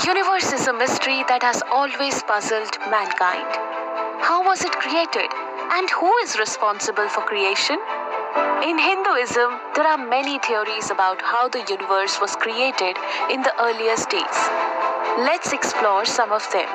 universe is a mystery that has always puzzled mankind. How was it created? And who is responsible for creation? In Hinduism, there are many theories about how the universe was created in the earliest days. Let's explore some of them.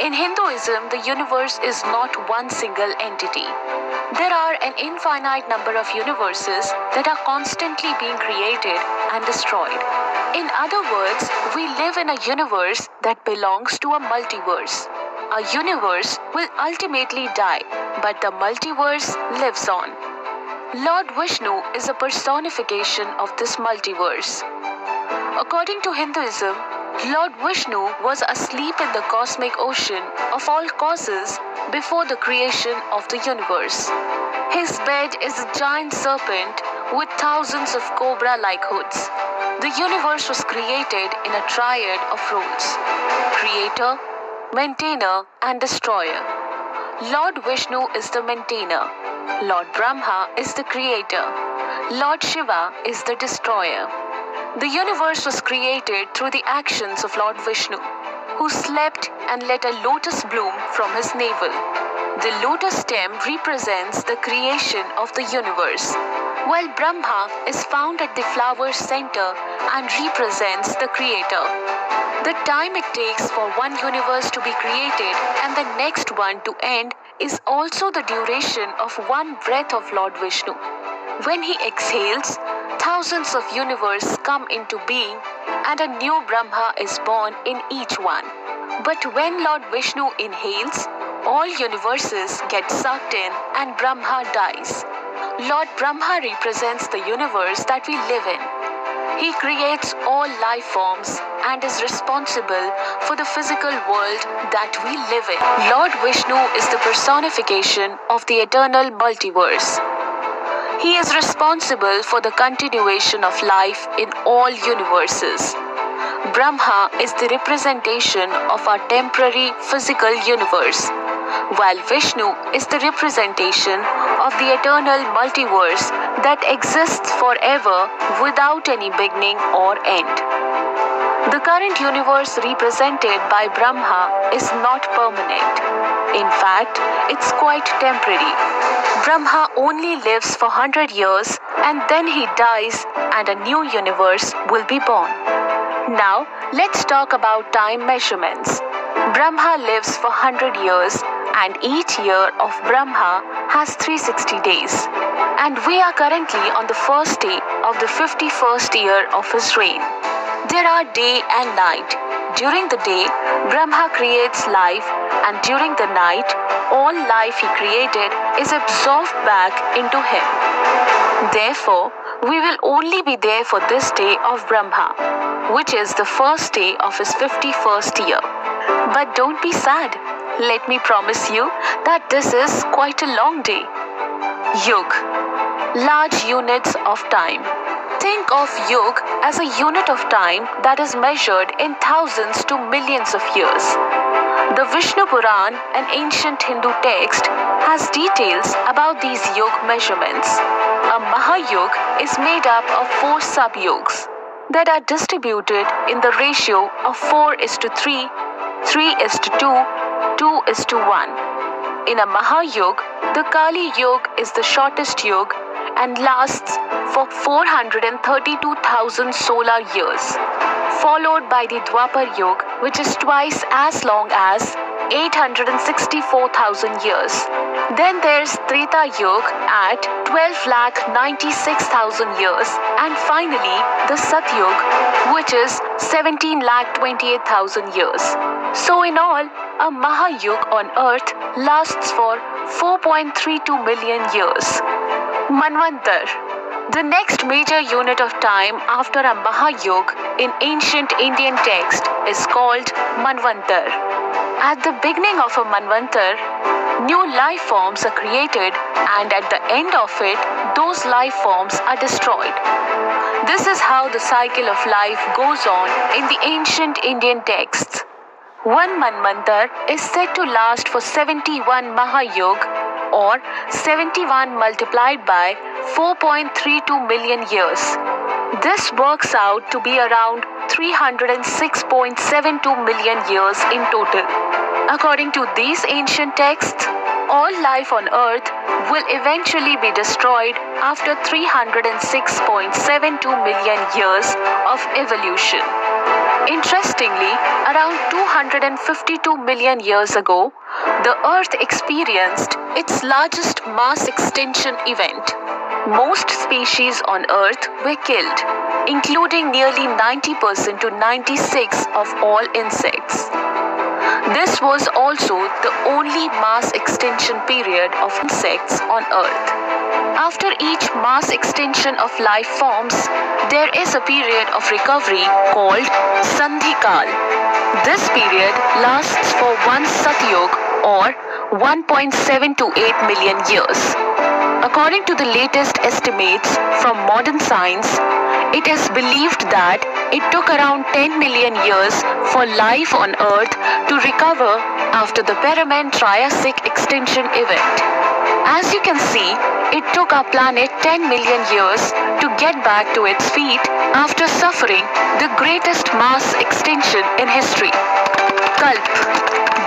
In Hinduism, the universe is not one single entity. There are an infinite number of universes that are constantly being created and destroyed. In other words, we live in a universe that belongs to a multiverse. A universe will ultimately die, but the multiverse lives on. Lord Vishnu is a personification of this multiverse. According to Hinduism, Lord Vishnu was asleep in the cosmic ocean of all causes before the creation of the universe. His bed is a giant serpent with thousands of cobra-like hoods. The universe was created in a triad of roles: creator, maintainer, and destroyer. Lord Vishnu is the maintainer. Lord Brahma is the creator. Lord Shiva is the destroyer. The universe was created through the actions of Lord Vishnu, who slept and let a lotus bloom from his navel. The lotus stem represents the creation of the universe, while Brahma is found at the flower's center and represents the creator. The time it takes for one universe to be created and the next one to end is also the duration of one breath of Lord Vishnu. When he exhales, thousands of universes come into being and a new Brahma is born in each one. But when Lord Vishnu inhales, all universes get sucked in and Brahma dies. Lord Brahma represents the universe that we live in. He creates all life forms and is responsible for the physical world that we live in. Lord Vishnu is the personification of the eternal multiverse. He is responsible for the continuation of life in all universes. Brahma is the representation of our temporary physical universe, while Vishnu is the representation of the eternal multiverse that exists forever without any beginning or end. The current universe represented by Brahma is not permanent. In fact, it's quite temporary. Brahma only lives for 100 years and then he dies and a new universe will be born. Now, let's talk about time measurements. Brahma lives for 100 years and each year of Brahma has 360 days. And we are currently on the first day of the 51st year of his reign. There are day and night. During the day, Brahma creates life, and during the night, all life he created is absorbed back into him. Therefore, we will only be there for this day of Brahma, which is the first day of his 51st year. But don't be sad. Let me promise you that this is quite a long day. Yug, large units of time. Think of Yug as a unit of time that is measured in thousands to millions of years. The Vishnu Puran, an ancient Hindu text, has details about these Yug measurements. A Mahayug is made up of 4 sub-yugs that are distributed in the ratio of 4:3, 3:2, 2:1. In a Mahayug, the Kali Yug is the shortest yug and lasts for 432,000 solar years, followed by the Dwapar Yug, which is twice as long as 864,000 years. Then there's Treta Yug at 12,96,000 years, and finally the Satyug, which is 17,28,000 years. So in all, a Mahayug on Earth lasts for 4.32 million years. Manvantar. The next major unit of time after a Mahayug in ancient Indian text is called Manvantar. At the beginning of a Manvantar, new life forms are created, and at the end of it, those life forms are destroyed. This is how the cycle of life goes on in the ancient Indian texts. One Manvantar is said to last for 71 Mahayug, or 71 multiplied by 4.32 million years. This works out to be around 306.72 million years in total. According to these ancient texts, all life on Earth will eventually be destroyed after 306.72 million years of evolution. Interestingly, around 252 million years ago, the Earth experienced its largest mass extinction event. Most species on Earth were killed, including nearly 90% to 96% of all insects. This was also the only mass extinction period of insects on Earth. After each mass extinction of life forms, there is a period of recovery called Sandhikal. This period lasts for one Satyug or 1.728 million years. According to the latest estimates from modern science, it is believed that it took around 10 million years for life on Earth to recover after the Permian-Triassic extinction event. As you can see, it took our planet 10 million years to get back to its feet after suffering the greatest mass extinction in history. Kalp,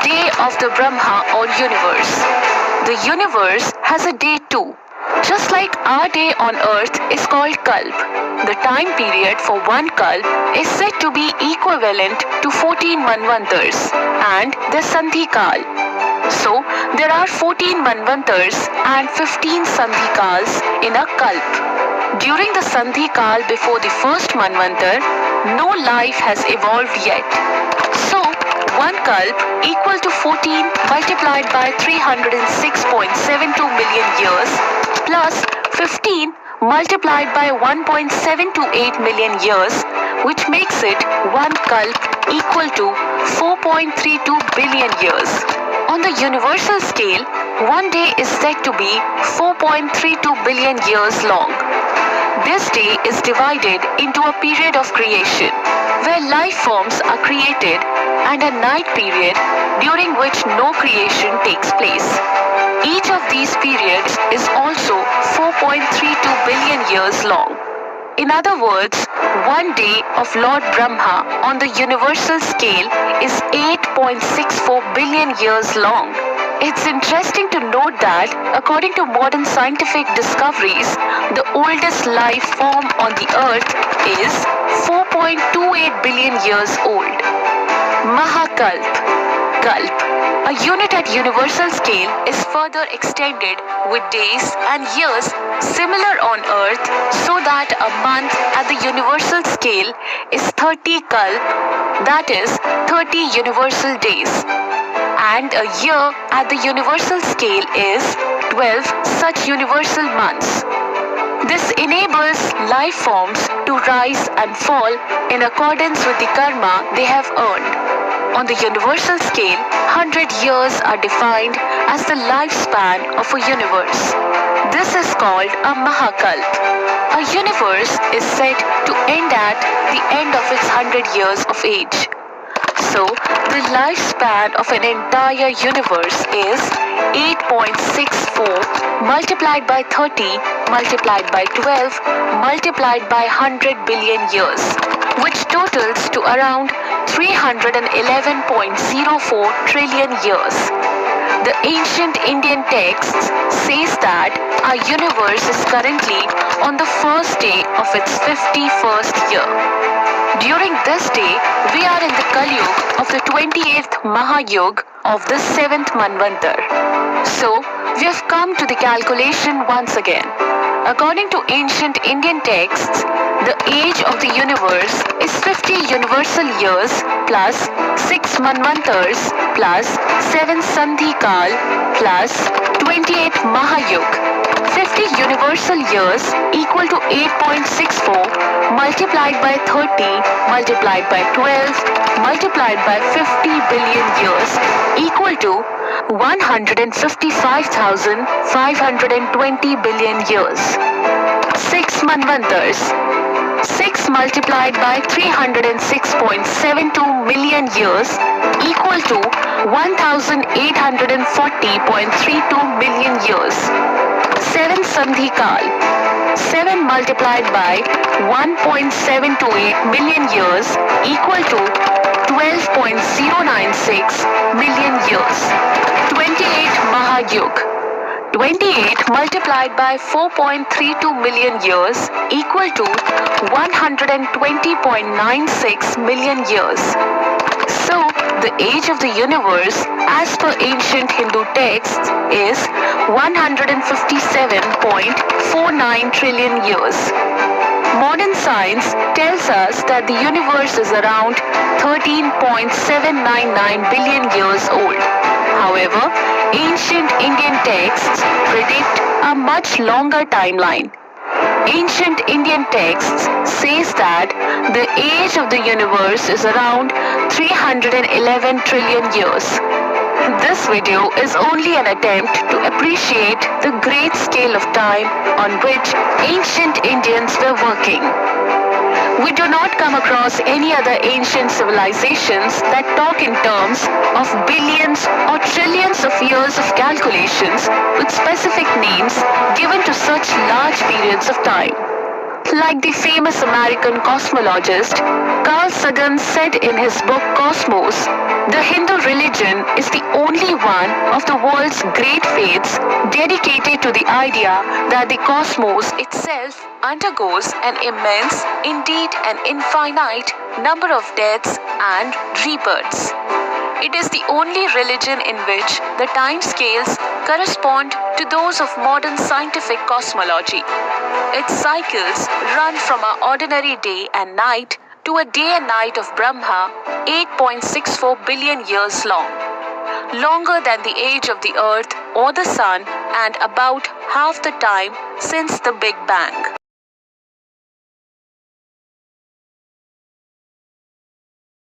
Day of the Brahma or Universe. The universe has a day too. Just like our day on Earth is called Kalp, the time period for one Kalp is said to be equivalent to 14 Manvantars and the Sandhikal. So, there are 14 Manvantars and 15 Sandhikals in a Kalp. During the Sandhikal before the first Manvantar, no life has evolved yet. So, one Kalp equal to 14 multiplied by 306.72 million years plus 15 multiplied by 1.728 million years, which makes it one Kalp equal to 4.32 billion years. On the universal scale, one day is said to be 4.32 billion years long. This day is divided into a period of creation, where life forms are created, and a night period during which no creation takes place. Each of these periods is also 4.32 billion years long. In other words, one day of Lord Brhma on the universal scale is 8.64 billion years long. It's interesting to note that, according to modern scientific discoveries, the oldest life form on the Earth is 4.28 billion years old. Mahakalp. Kalp, a unit at universal scale, is further extended with days and years similar on Earth, so that a month at the universal scale is 30 Kalp, that is 30 universal days. And a year at the universal scale is 12 such universal months. This enables life forms to rise and fall in accordance with the karma they have earned. On the universal scale, 100 years are defined as the lifespan of a universe. This is called a Mahakalp. A universe is said to end at the end of its 100 years of age. So, the lifespan of an entire universe is 8.64 multiplied by 30 multiplied by 12 multiplied by 100 billion years, which totals to around 311.04 trillion years. The ancient Indian texts says that our universe is currently on the first day of its 51st year. During this day, we are in the Kalyug of the 28th Mahayug of the 7th Manvantar. So, we have come to the calculation once again. According to ancient Indian texts, the age of the universe is 50 universal years plus 6 Manvantars plus 7 Sandhikal plus 28 Mahayug. 50 universal years equal to 8.64 multiplied by 30 multiplied by 12 multiplied by 50 billion years equal to 155,520 billion years. 6 Manvantars. 6 multiplied by 306.72 million years equal to 1,840.32 million years. 7 Sandhikal. 7 multiplied by 1.728 million years equal to 12.096 million years. 28 Mahayug. 28 multiplied by 4.32 million years equal to 120.96 million years. So, the age of the universe as per ancient Hindu texts is 157.49 trillion years. Modern science tells us that the universe is around 13.799 billion years old. However, ancient Indian texts predict a much longer timeline. Ancient Indian texts says that the age of the universe is around 311 trillion years. This video is only an attempt to appreciate the great scale of time on which ancient Indians were working. We do not come across any other ancient civilizations that talk in terms of billions or trillions of years of calculations with specific names given to such large periods of time. Like the famous American cosmologist Carl Sagan said in his book Cosmos, the Hindu religion is the only one of the world's great faiths dedicated to the idea that the cosmos itself undergoes an immense, indeed an infinite, number of deaths and rebirths. It is the only religion in which the time scales correspond to those of modern scientific cosmology. Its cycles run from our ordinary day and night to a day and night of Brahma, 8.64 billion years long, longer than the age of the earth or the sun and about half the time since the Big Bang.